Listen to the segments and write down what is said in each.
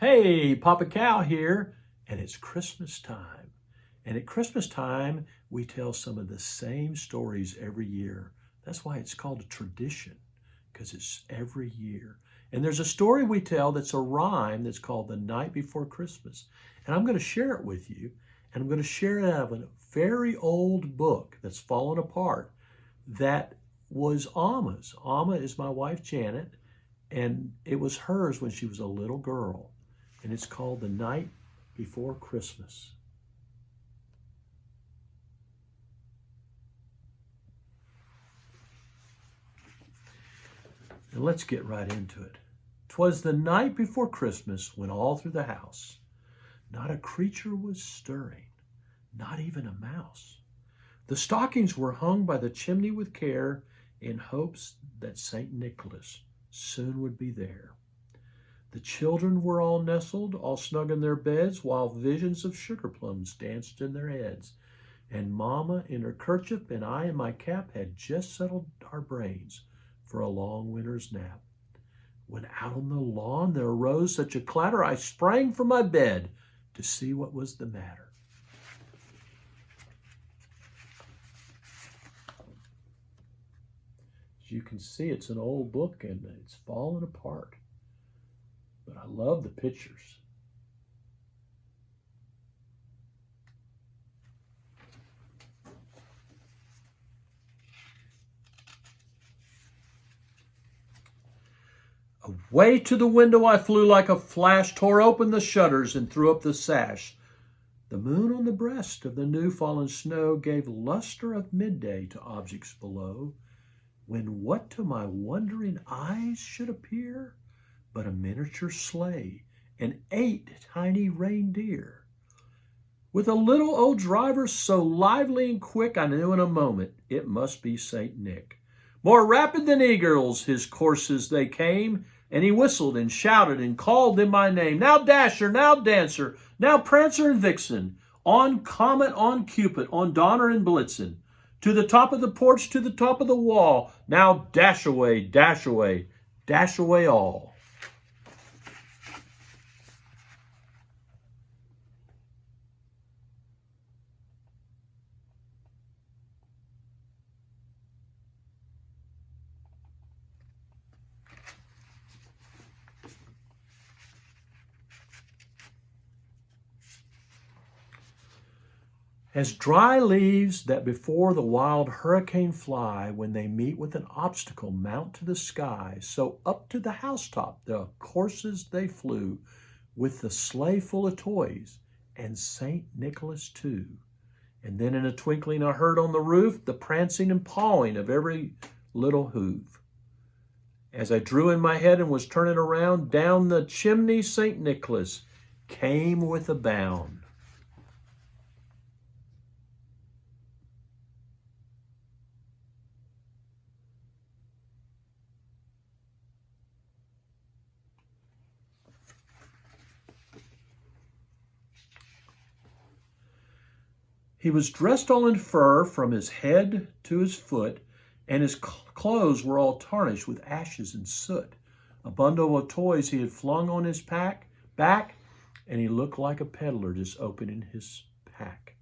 Hey, Papa Cow here, and it's Christmas time. And at Christmas time, we tell some of the same stories every year. That's why it's called a tradition, because it's every year. And there's a story we tell that's a rhyme that's called The Night Before Christmas. And I'm going to share it with you, and I'm going to share it out of a very old book that's fallen apart that was Alma's. Alma is my wife, Janet, and it was hers when she was a little girl. And it's called The Night Before Christmas. And let's get right into it. 'Twas the night before Christmas when all through the house not a creature was stirring, not even a mouse. The stockings were hung by the chimney with care in hopes that St. Nicholas soon would be there. The children were all nestled, all snug in their beds, while visions of sugar plums danced in their heads. And Mama in her kerchief and I in my cap had just settled our brains for a long winter's nap. When out on the lawn there arose such a clatter, I sprang from my bed to see what was the matter. As you can see, it's an old book and it's fallen apart. But I love the pictures. Away to the window I flew like a flash, tore open the shutters and threw up the sash. The moon on the breast of the new fallen snow gave luster of midday to objects below, when what to my wondering eyes should appear but a miniature sleigh and 8 tiny reindeer. With a little old driver so lively and quick, I knew in a moment it must be St. Nick. More rapid than eagles his courses they came, and he whistled and shouted and called them by name. Now Dasher, now Dancer, now Prancer and Vixen, on Comet, on Cupid, on Donner and Blitzen, to the top of the porch, to the top of the wall. Now dash away, dash away, dash away all. As dry leaves that before the wild hurricane fly, when they meet with an obstacle, mount to the sky, so up to the housetop the courses they flew, with the sleigh full of toys, and St. Nicholas too. And then in a twinkling I heard on the roof the prancing and pawing of every little hoof. As I drew in my head and was turning around, down the chimney St. Nicholas came with a bound. He was dressed all in fur from his head to his foot, and his clothes were all tarnished with ashes and soot. A bundle of toys he had flung on his back, and he looked like a peddler just opening his pack.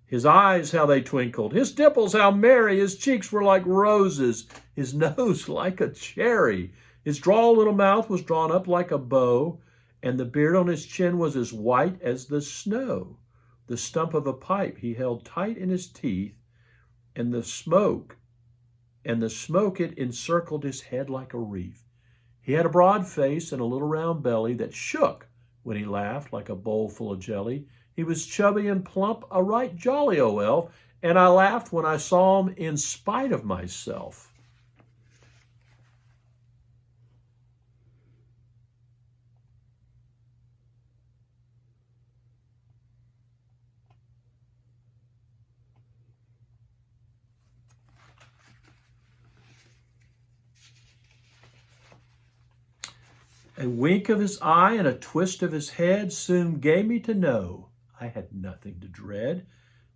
His eyes, how they twinkled, his dimples, how merry, his cheeks were like roses, his nose like a cherry. His droll little mouth was drawn up like a bow, and the beard on his chin was as white as the snow. The stump of a pipe he held tight in his teeth, and the smoke it encircled his head like a wreath. He had a broad face and a little round belly that shook when he laughed like a bowl full of jelly. He was chubby and plump, a right jolly old elf, and I laughed when I saw him in spite of myself. A wink of his eye and a twist of his head soon gave me to know I had nothing to dread.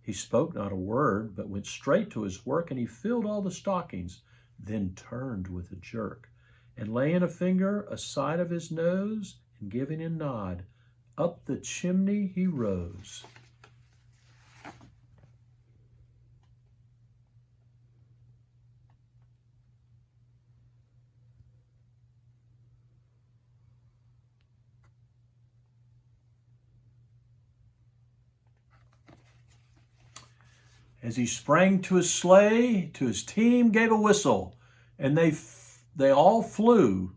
He spoke not a word, but went straight to his work, and he filled all the stockings, then turned with a jerk, and laying a finger aside of his nose and giving a nod, up the chimney he rose. As he sprang to his sleigh, to his team gave a whistle, and they all flew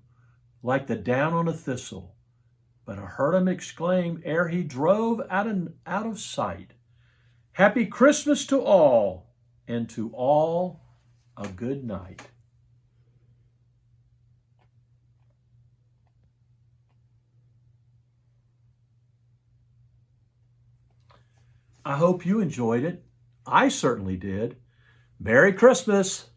like the down on a thistle. But I heard him exclaim ere he drove out of sight, "Happy Christmas to all, and to all a good night." I hope you enjoyed it. I certainly did. Merry Christmas!